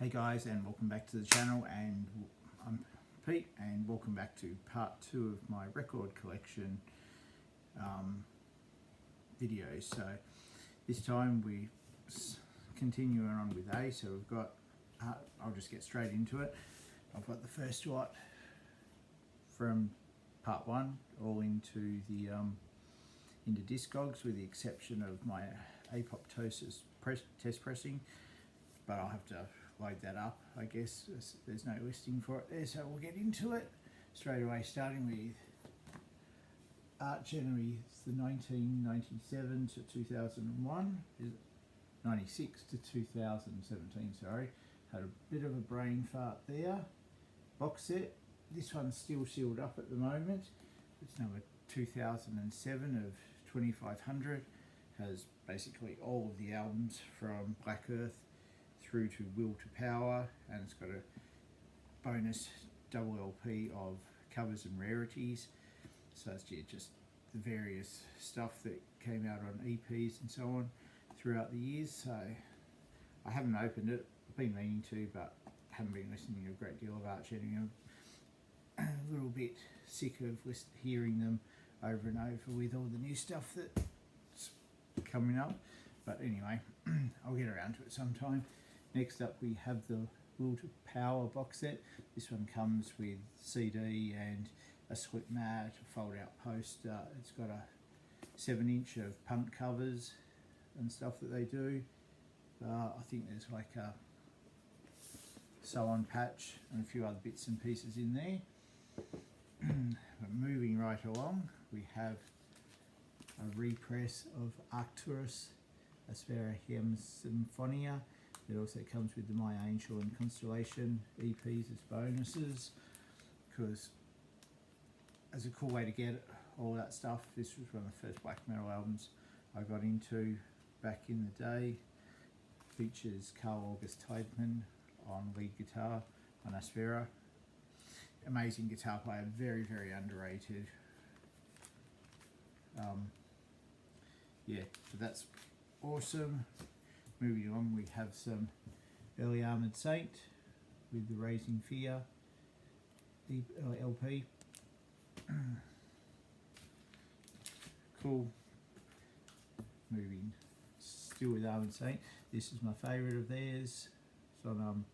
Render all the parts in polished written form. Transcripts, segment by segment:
Hey guys, and welcome back to the channel, and I'm Pete, and welcome back to part 2 of my record collection videos. So this time we continuing on with A, so we've got, I'll just get straight into it. I've got the first lot from part 1 all into the into Discogs, with the exception of my apoptosis test pressing, but I'll have to load that up, I guess. There's no listing for it there, so we'll get into it straight away, starting with Art January. It's the 1997 to 2001, 96 to 2017, sorry. Had a bit of a brain fart there. Box set, this one's still sealed up at the moment. It's number 2007 of 2500, has basically all of the albums from Black Earth through to Will to Power, and it's got a bonus double LP of covers and rarities. So it's just the various stuff that came out on EPs and so on throughout the years. So I haven't opened it, I've been meaning to, but haven't been listening to a great deal of Art January. I'm a little bit sick of hearing them over and over with all the new stuff that's coming up, but anyway, I'll get around to it sometime. Next up we have the Will to Power box set. This one comes with CD and a slip mat, a fold out poster. It's got a 7-inch of punk covers and stuff that they do. I think there's like a sew on patch and a few other bits and pieces in there. But moving right along, we have a repress of Arcturus Aspera Hem Symphonia. It also comes with the My Angel and Constellation EPs as bonuses, because as a cool way to get all that stuff, this was one of the first black metal albums I got into back in the day. Features Carl August Tiedemann on lead guitar on Aspera. Amazing guitar player, very, very underrated. Yeah, so that's awesome. Moving on, we have some Early Armoured Saint with the Raising Fear LP. Cool. Moving, still with Armoured Saint. This is my favourite of theirs. It's on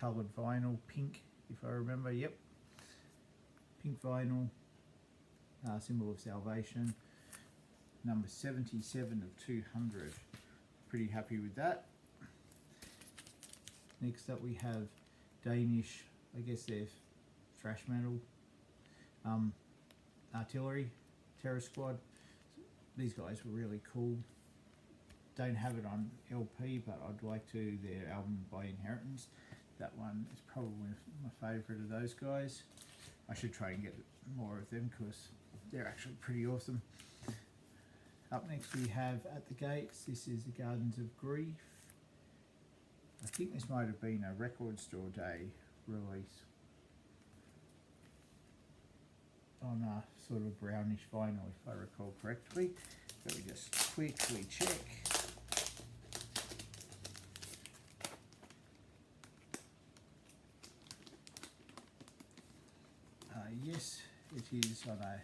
coloured vinyl, pink, if I remember. Yep, pink vinyl, Symbol of Salvation, number 77 of 200. Pretty happy with that. Next up we have Danish, I guess they're thrash metal, Artillery, Terror Squad. These guys were really cool. Don't have it on LP, but I'd like to. Their album By Inheritance, that one is probably my favourite of those guys. I should try and get more of them because they're actually pretty awesome. Up next we have At the Gates. This is the Gardens of Grief. I think this might have been a Record Store Day release on a sort of brownish vinyl, if I recall correctly. Let me just quickly check. Yes, it is on a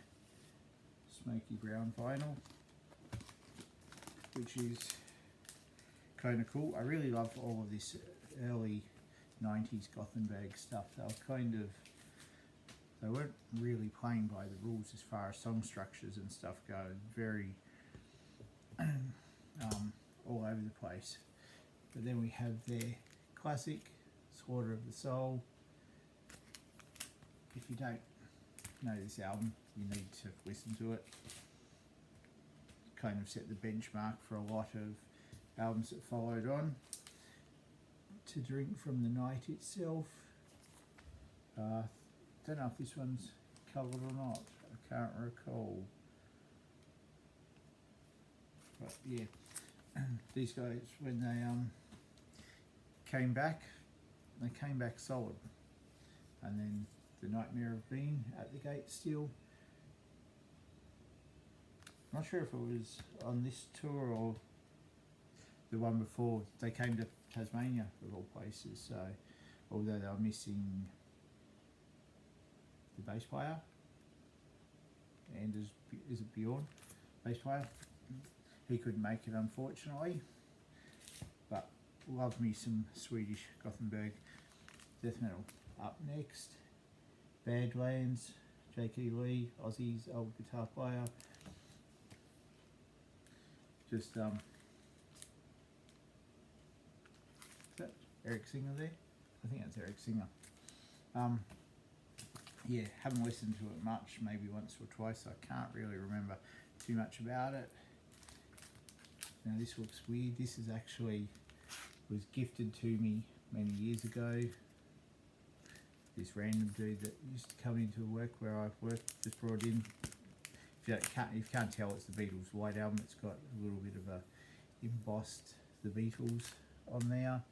smoky brown vinyl, which is kind of cool. I really love all of this early 90s Gothenburg stuff. They weren't really playing by the rules as far as song structures and stuff go. Very all over the place. But then we have their classic Slaughter of the Soul. If you don't know this album, you need to listen to it. Kind of set the benchmark for a lot of albums that followed on. To Drink from the Night itself. Don't know if this one's covered or not. I can't recall. But yeah, these guys, when they came back solid. And then The Nightmare of Being At the Gate still. Not sure if it was on this tour or the one before they came to Tasmania of all places. So although they were missing the bass player, and is it Bjorn, bass player? He couldn't make it unfortunately, but love me some Swedish Gothenburg death metal. Up next, Badlands, J.K. Lee, Aussie's old guitar player. Just is that Eric Singer there? I think that's Eric Singer. Yeah, haven't listened to it much, maybe once or twice. I can't really remember too much about it. Now this looks weird. This is actually was gifted to me many years ago. This random dude that used to come into work where I've worked just brought in. If you can't tell, it's the Beatles White Album. It's got a little bit of a embossed the Beatles on there.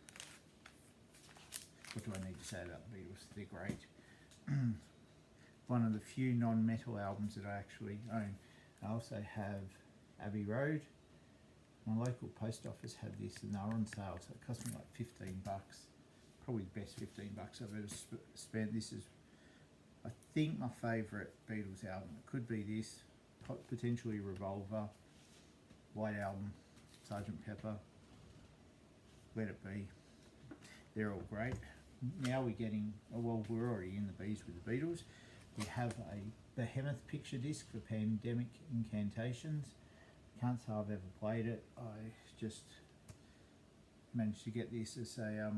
What do I need to say about the Beatles? They're great. One of the few non-metal albums that I actually own. I also have Abbey Road. My local post office had this and they were on sale, so it cost me like $15. Probably the best $15 I've ever spent. This is, I think, my favourite Beatles album. It could be this, potentially Revolver, White Album, Sgt. Pepper, Let It Be. They're all great. Now we're getting, well, we're already in the bees with the Beatles. We have a Behemoth picture disc for Pandemic Incantations. Can't say I've ever played it. I just managed to get this as a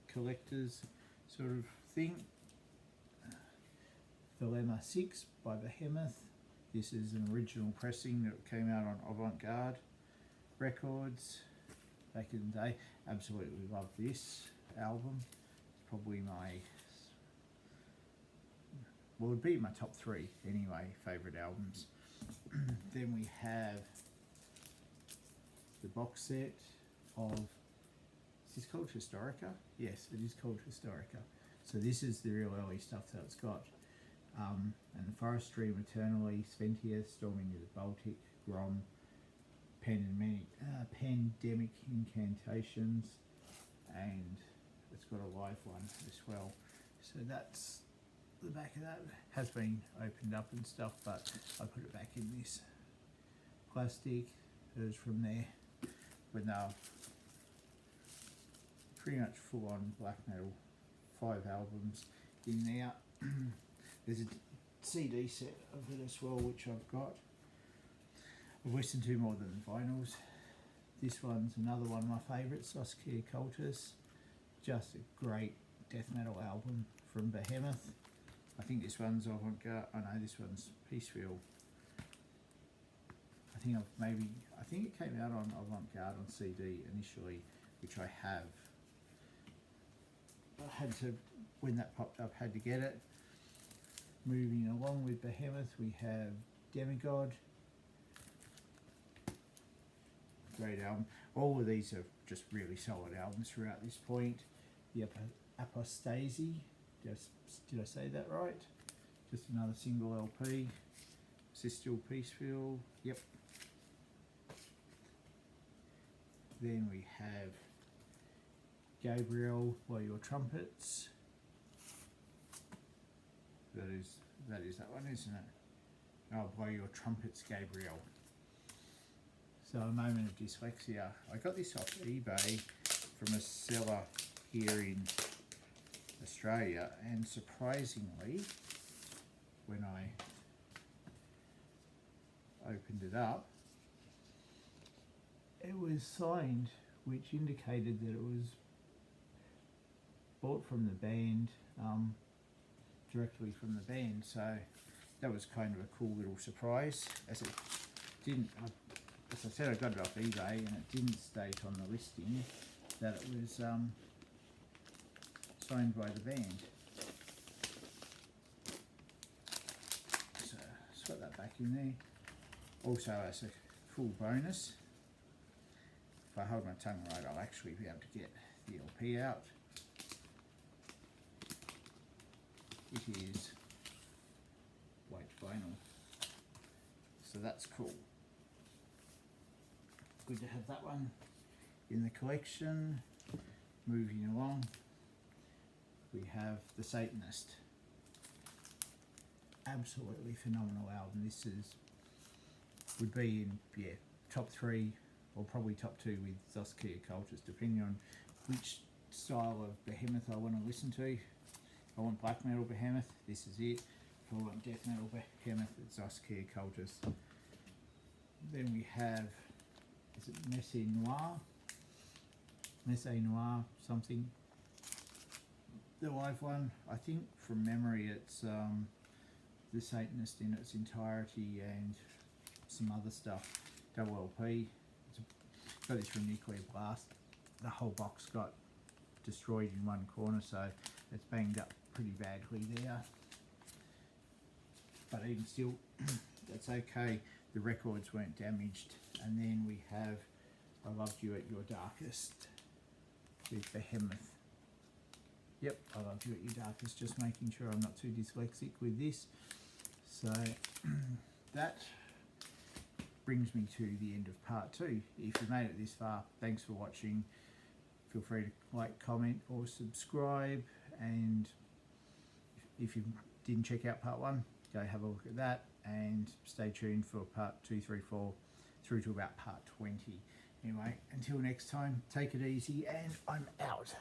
collector's sort of thing. Dilemma 6 by Behemoth. This is an original pressing that came out on Avant-Garde Records back in the day. Absolutely love this album. It's probably my, well, it would be my top 3 anyway, favourite albums. Then we have the box set of, is this called Historica? Yes, it is called Historica. So this is the real early stuff that it's got. And the Forest Dream Eternally, Sventia, Storming into the Baltic, Grom, Pandemic Incantations, and it's got a live one as well. So that's the back of that. Has been opened up and stuff, but I put it back in this plastic. It was from there when they were pretty much full on black metal, 5 albums in there. There's a CD set of it as well, which I've got. I've listened to more than the vinyls. This one's another one of my favourites, Saskia Cultus. Just a great death metal album from Behemoth. I think this one's Avant-Garde. Oh no, this one's Peaceville. I think it came out on Avant-Garde on CD initially, which I have. I had to, when that popped up, had to get it. Moving along with Behemoth, we have Demigod. Great album. All of these are just really solid albums throughout this point. The Apostasy. Did I say that right? Just another single LP. Is this still Peaceville? Yep. Then we have Gabriel, Blow Your Trumpets. That is that one, isn't it? Oh, Blow Your Trumpets, Gabriel. So a moment of dyslexia. I got this off eBay from a seller here in Australia, and surprisingly, when I opened it up, it was signed, which indicated that it was bought from the band, directly from the band. So that was kind of a cool little surprise, as it didn't, as I said, I got it off eBay and it didn't state on the listing that it was signed by the band. So let's put that back in there. Also, as a cool bonus, if I hold my tongue right, I'll actually be able to get the LP out. It is white vinyl, so that's cool. Good to have that one. in the collection. Moving along, we have The Satanist. Absolutely phenomenal album. This would be in top 3 or probably top 2 with Saskia Cultures, depending on which style of Behemoth I want to listen to. If I want black metal Behemoth, this is it. If I want death metal Behemoth, it's Saskia Cultures. Then we have, is it Messe Noir? Messe Noir something. The live one, I think from memory it's The Satanist in its entirety and some other stuff. Double LP. Got this from Nuclear Blast. The whole box got destroyed in one corner, so it's banged up pretty badly there. But even still, that's okay. The records weren't damaged. And then we have I Loved You at Your Darkest with Behemoth. Yep, I Loved You at Your Darkest, just making sure I'm not too dyslexic with this. So that brings me to the end of part 2. If you made it this far, thanks for watching. Feel free to like, comment or subscribe, and if you didn't check out part 1, go have a look at that, and stay tuned for part 2, 3, 4 through to about part 20. Anyway, until next time, take it easy, and I'm out.